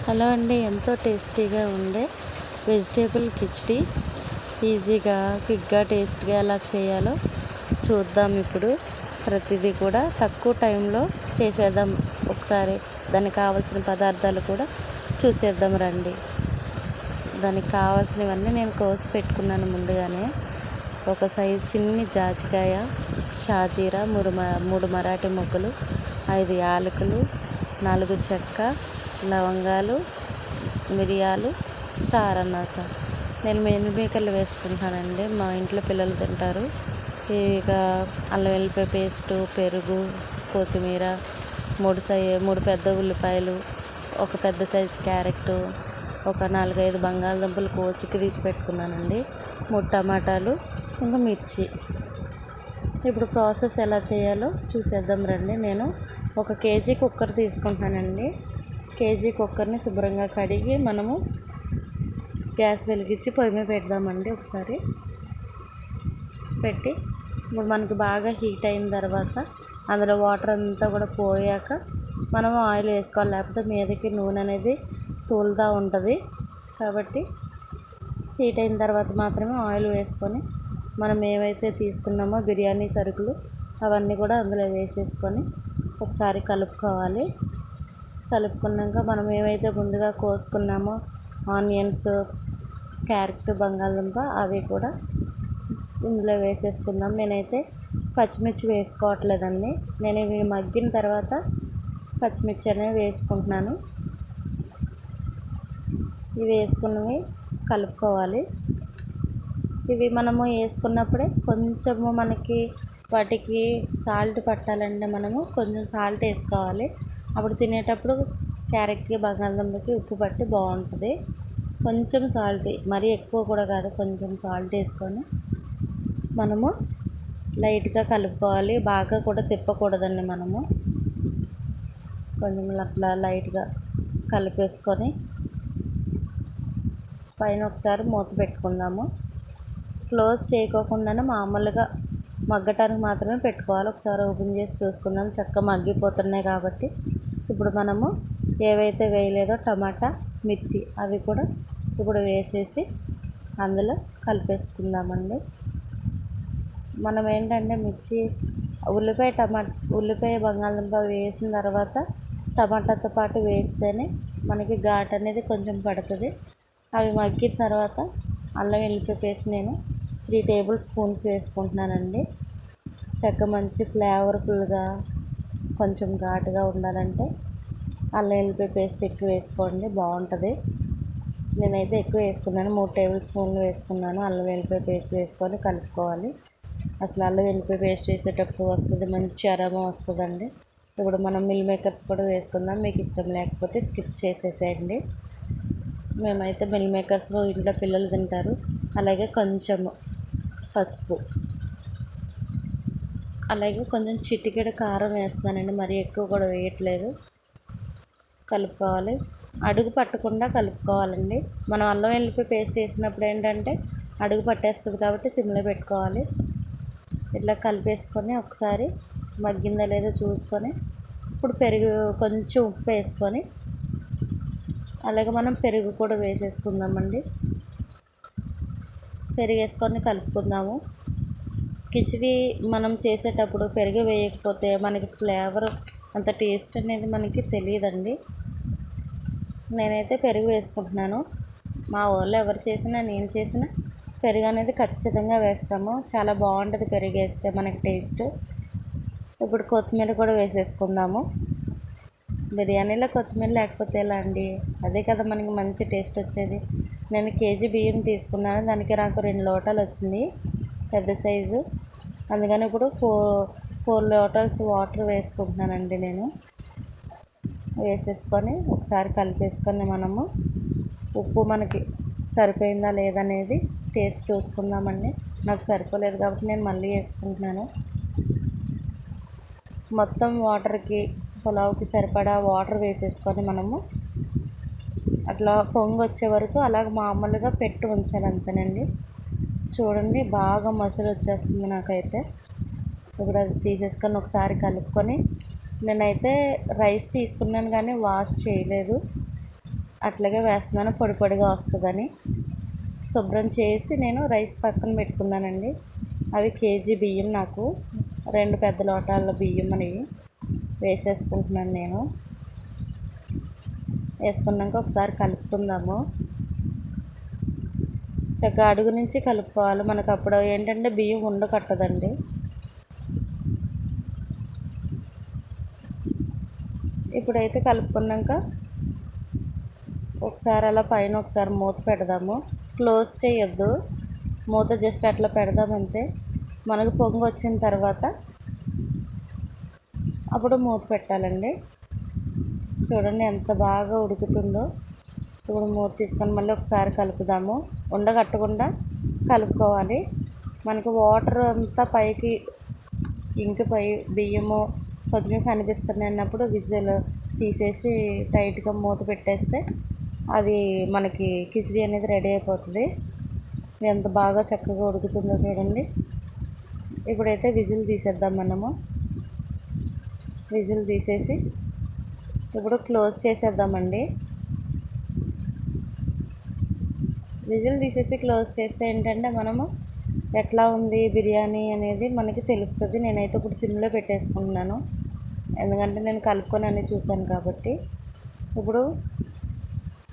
Hello అండి, ఎంతో టేస్టీగా ఉండే వెజిటేబుల్ కిచిడి ఈజీగా క్విక్గా టేస్ట్గా ఎలా చేయాలో చూద్దాం. ఇప్పుడు ప్రతిదీ కూడా తక్కువ టైంలో చేసేద్దాం. ఒకసారి దానికి కావాల్సిన పదార్థాలు కూడా చూసేద్దాం రండి. దానికి కావాల్సినవన్నీ నేను కోసి పెట్టుకున్నాను ముందుగానే. ఒక సైజు చిన్ని జాజికాయ, షాజీరా, మూడు మరాఠీ మొగ్గలు, 5 యాలకులు, 4 చెక్క, లవంగాలు, మిరియాలు, స్టార్ అనాస. నేను మిల్ మేకర్లు వేసుకుంటానండి, మా ఇంట్లో పిల్లలు తింటారు. ఇక అల్లం వెల్లిపాయ పేస్టు, పెరుగు, కొత్తిమీర, 3 పెద్ద ఉల్లిపాయలు, ఒక పెద్ద సైజు క్యారెట్, ఒక 4-5 బంగాళదుంపలు కోచికి తీసి పెట్టుకున్నానండి, 3 టమాటాలు, ఇంకా మిర్చి. ఇప్పుడు ప్రాసెస్ ఎలా చేయాలో చూసేద్దాం రండి. నేను 1 కేజీ కుక్కర్ తీసుకుంటున్నానండి. కేజీ కుక్కర్ని శుభ్రంగా కడిగి మనము గ్యాస్ వెలిగించి పొయ్యి మీద పెడదామండి. ఒకసారి పెట్టి ఇప్పుడు మనకి బాగా హీట్ అయిన తర్వాత అందులో వాటర్ అంతా కూడా పోయాక మనం ఆయిల్ వేసుకోవాలి, లేకపోతే మీదకి నూనె అనేది తూలుతూ ఉంటుంది. కాబట్టి హీట్ అయిన తర్వాత మాత్రమే ఆయిల్ వేసుకొని మనం ఏవైతే తీసుకున్నామో బిర్యానీ సరుకులు అవన్నీ కూడా అందులో వేసేసుకొని ఒకసారి కలుపుకోవాలి. కలుపుకున్నాక మనం ఏవైతే ముందుగా కోసుకున్నామో ఆనియన్స్, క్యారెట్, బంగాళదుంప అవి కూడా ఇందులో వేసేసుకుందాం. నేనైతే పచ్చిమిర్చి వేసుకోవట్లేదండి. నేను ఇవి మగ్గిన తర్వాత పచ్చిమిర్చి అనేవి వేసుకుంటున్నాను. ఇవి వేసుకున్నవి కలుపుకోవాలి. ఇవి మనము వేసుకున్నప్పుడే కొంచెము మనకి వాటికి సాల్ట్ పట్టాలంటే మనము కొంచెం సాల్ట్ వేసుకోవాలి. అప్పుడు తినేటప్పుడు క్యారెట్కి, బంగాళదుంపకి ఉప్పు పట్టి బాగుంటుంది. కొంచెం సాల్ట్, మరీ ఎక్కువ కూడా కాదు, కొంచెం సాల్ట్ వేసుకొని మనము లైట్గా కలుపుకోవాలి. బాగా కూడా తిప్పకూడదండి. మనము కొంచెం అట్లా లైట్గా కలిపేసుకొని పైన ఒకసారి మూత పెట్టుకుందాము. క్లోజ్ చేయకోకుండానే మామూలుగా మగ్గటానికి మాత్రమే పెట్టుకోవాలి. ఒకసారి ఓపెన్ చేసి చూసుకుందాం. చక్కగా మగ్గిపోతున్నాయి కాబట్టి ఇప్పుడు మనము ఏవైతే వేయలేదో టమాటా, మిర్చి అవి కూడా ఇప్పుడు వేసేసి అందులో కలిపేసుకుందామండి. మనం ఏంటంటే మిర్చి, ఉల్లిపాయ, బంగాళదుంప వేసిన తర్వాత టమాటాతో పాటు వేస్తేనే మనకి ఘాటు అనేది కొంచెం పడుతుంది. అవి మగ్గిన తర్వాత అల్లం వెల్లిపాయ పేస్ట్ నేను 3 టేబుల్ స్పూన్స్ వేసుకుంటున్నానండి. మంచి ఫ్లేవర్ఫుల్గా కొంచెం ఘాటుగా ఉండాలంటే అల్లం వెల్లిపాయ పేస్ట్ ఎక్కువ వేసుకోండి, బాగుంటుంది. నేనైతే ఎక్కువ వేసుకున్నాను, 3 టేబుల్ స్పూన్లు వేసుకున్నాను. అల్లం వెల్లిపాయ పేస్ట్ వేసుకొని కలుపుకోవాలి. అసలు అల్లం వెల్లిపాయ పేస్ట్ వేసేటప్పుడు వస్తుంది, మంచి అరోమా వస్తుందండి. ఇప్పుడు మనం మిల్ మేకర్స్ కూడా వేసుకుందాం. మీకు ఇష్టం లేకపోతే స్కిప్ చేసేసేయండి. మేమైతే మిల్ మేకర్స్ ఇంట్లో పిల్లలు తింటారు. అలాగే కొంచెము పసుపు, అలాగే కొంచెం చిటికెడు కారం వేస్తున్నానండి, మరీ ఎక్కువ కూడా వేయట్లేదు. కలుపుకోవాలి. అడుగు పట్టకుండా కలుపుకోవాలండి. మనం అల్లం వెల్లిపాయ పేస్ట్ వేసినప్పుడు ఏంటంటే అడుగు పట్టేస్తుంది కాబట్టి సిమ్లో పెట్టుకోవాలి. ఇట్లా కలిపేసుకొని ఒకసారి మగ్గిందా లేదో చూసుకొని ఇప్పుడు పెరుగు, కొంచెం ఉప్పు వేసుకొని అలాగే మనం పెరుగు కూడా వేసేసుకుందామండి. పెరుగు వేసుకొని కలుపుకుందాము. కిచిడి మనం చేసేటప్పుడు పెరుగు వేయకపోతే మనకి ఫ్లేవర్ అంత టేస్ట్ అనేది మనకి తెలియదండి. నేనైతే పెరుగు వేసుకుంటున్నాను. మా ఊళ్ళో ఎవరు చేసినా, నేను చేసినా పెరుగు అనేది ఖచ్చితంగా వేస్తాము. చాలా బాగుంటుంది పెరుగు వేస్తే మనకి టేస్ట్. ఇప్పుడు కొత్తిమీర కూడా వేసేసుకుందాము. బిర్యానీలో కొత్తిమీర లేకపోతే ఎలా అండి? అదే కదా మనకి మంచి టేస్ట్ వచ్చేది. నేను కేజీ బియ్యం తీసుకున్నాను, దానికి నాకు 2 లోటాలు వచ్చింది, పెద్ద సైజు. అందుకని ఇప్పుడు 4 లోటాస్ వాటర్ వేసుకుంటున్నానండి. నేను వేసేసుకొని ఒకసారి కలిపేసుకొని మనము ఉప్పు మనకి సరిపోయిందా లేదనేది టేస్ట్ చూసుకుందామండి. నాకు సరిపోలేదు కాబట్టి నేను మళ్ళీ వేసుకుంటున్నాను. మొత్తం వాటర్కి, పులావ్కి సరిపడా వాటర్ వేసేసుకొని మనము అట్లా పొంగి వచ్చే వరకు అలాగ మామూలుగా పెట్టి ఉంచాలి, అంతేనండి. చూడండి బాగా మసాలా వచ్చేస్తుంది నాకైతే. ఇప్పుడు అది తీసేసుకొని ఒకసారి కలుపుకొని, నేనైతే రైస్ తీసుకున్నాను కానీ వాష్ చేయలేదు. అట్లాగే వేస్తున్నాను, పొడి పొడిగా వస్తుందని. శుభ్రం చేసి నేను రైస్ పక్కన పెట్టుకున్నానండి. అవి కేజీ బియ్యం, నాకు 2 పెద్ద లోటాల బియ్యం అనేవి వేసేసుకుంటున్నాను నేను. వేసుకున్నాక ఒకసారి కలుపుకుందాము. చక్కగా అడుగు నుంచి కలుపుకోవాలి. మనకు అప్పుడు ఏంటంటే బియ్యం ఉండకట్టదండి. ఇప్పుడైతే కలుపుకున్నాక ఒకసారి అలా పైన ఒకసారి మూత పెడదాము. క్లోజ్ చేయొద్దు, మూత జస్ట్ అట్లా పెడదామంతే. మనకు పొంగు వచ్చిన తర్వాత అప్పుడు మూత పెట్టాలండి. చూడండి ఎంత బాగా ఉడుకుతుందో. ఇప్పుడు మూత తీసుకొని మళ్ళీ ఒకసారి కలుపుదాము. ఉండగట్టకుండా కలుపుకోవాలి. మనకు వాటర్ అంతా పైకి ఇంకిపోయి బియ్యము కొంచెం కనిపిస్తున్నాయి అన్నప్పుడు విజిల్ తీసేసి టైట్గా మూత పెట్టేస్తే అది మనకి కిచిడి అనేది రెడీ అయిపోతుంది. ఎంత బాగా చక్కగా ఉడుకుతుందో చూడండి. ఇప్పుడైతే విజిల్ తీసేద్దాం మనము. విజిల్ తీసేసి ఇప్పుడు క్లోజ్ చేసేద్దామండి. విజిల్ తీసేసి క్లోజ్ చేస్తే ఏంటంటే మనము ఎట్లా ఉంది బిర్యానీ అనేది మనకి తెలుస్తుంది. నేనైతే ఇప్పుడు సిమ్లో పెట్టేసుకుంటున్నాను, ఎందుకంటే నేను కలుపుకొని అన్నీ చూశాను కాబట్టి. ఇప్పుడు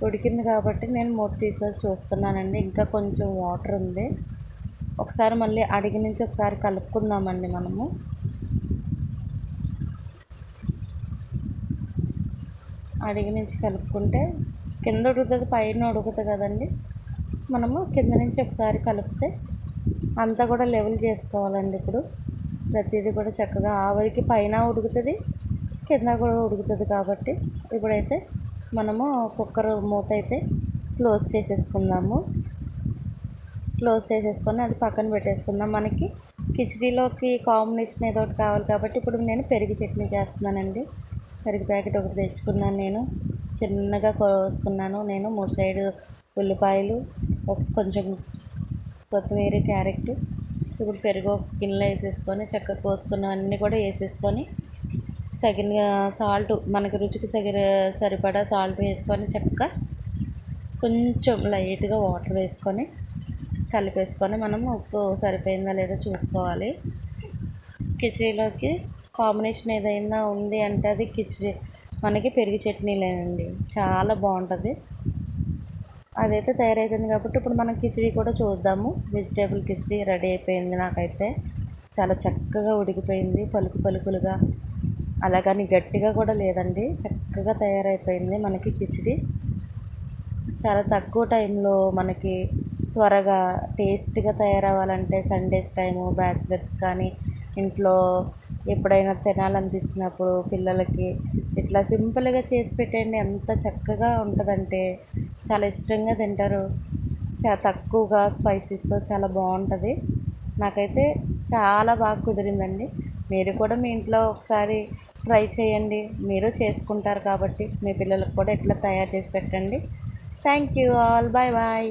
ఉడికింది కాబట్టి నేను మూత తీసేది చూస్తున్నానండి. ఇంకా కొంచెం వాటర్ ఉంది. ఒకసారి మళ్ళీ అడిగి నుంచి ఒకసారి కలుపుకుందామండి మనము. అడిగి నుంచి కలుపుకుంటే కింద ఉడుకుతుంది, పైన ఉడుకుతుంది కదండి. మనము కింద నుంచి ఒకసారి కలిపితే అంతా కూడా లెవెల్ చేసుకోవాలండి. ఇప్పుడు ప్రతిదీ కూడా చక్కగా ఆవరికి పైన ఉడుకుతుంది, కింద కూడా ఉడుకుతుంది కాబట్టి ఇప్పుడైతే మనము కుక్కర్ మూత అయితే క్లోజ్ చేసేసుకుందాము. క్లోజ్ చేసేసుకొని అది పక్కన పెట్టేసుకుందాం. మనకి కిచిడీలోకి కాంబినేషన్ ఏదో ఒకటి కావాలి కాబట్టి ఇప్పుడు నేను పెరుగు చట్నీ చేస్తున్నానండి. పెరుగు ప్యాకెట్ ఒకటి తెచ్చుకున్నాను, నేను చిన్నగా కోసుకున్నాను. నేను 3 సైడు ఉల్లిపాయలు, కొంచెం కొత్తిమీర, క్యారెట్. ఇప్పుడు పెరుగు గిన్నెలో వేసేసుకొని చక్కగా కోసుకున్నవన్నీ కూడా వేసేసుకొని తగిన సాల్ట్, మనకి రుచికి సరిపడా సాల్ట్ వేసుకొని చక్కగా కొంచెం లైట్గా వాటర్ వేసుకొని కలిపేసుకొని మనం ఉప్పు సరిపోయిందా లేదో చూసుకోవాలి. కిచిడీలోకి కాంబినేషన్ ఏదైనా ఉంది అంటే అది కిచిడీ మనకి పెరుగు చట్నీలేనండి, చాలా బాగుంటుంది. అదైతే తయారైపోయింది కాబట్టి ఇప్పుడు మనం కిచిడీ కూడా చూద్దాము. వెజిటేబుల్ కిచిడీ రెడీ అయిపోయింది. నాకైతే చాలా చక్కగా ఉడికిపోయింది, పలుకులుగా, అలాగని గట్టిగా కూడా లేదండి. చక్కగా తయారైపోయింది మనకి కిచిడీ. చాలా తక్కువ టైంలో మనకి త్వరగా టేస్ట్గా తయారవ్వాలంటే సండేస్ టైము బ్యాచిలర్స్ కానీ ఇంట్లో ఎప్పుడైనా తినాలనిపించినప్పుడు పిల్లలకి ఇట్లా సింపుల్గా చేసి పెట్టండి. ఎంత చక్కగా ఉంటుందంటే చాలా ఇష్టంగా తింటారు. చాలా తక్కువగా స్పైసీస్తో చాలా బాగుంటుంది. నాకైతే చాలా బాగా కుదిరిందండి. మీరు కూడా మీ ఇంట్లో ఒకసారి ట్రై చేయండి. మీరు చేసుకుంటారు కాబట్టి మీ పిల్లలకు కూడా ఇట్లా తయారు చేసి పెట్టండి. Thank you all, bye bye.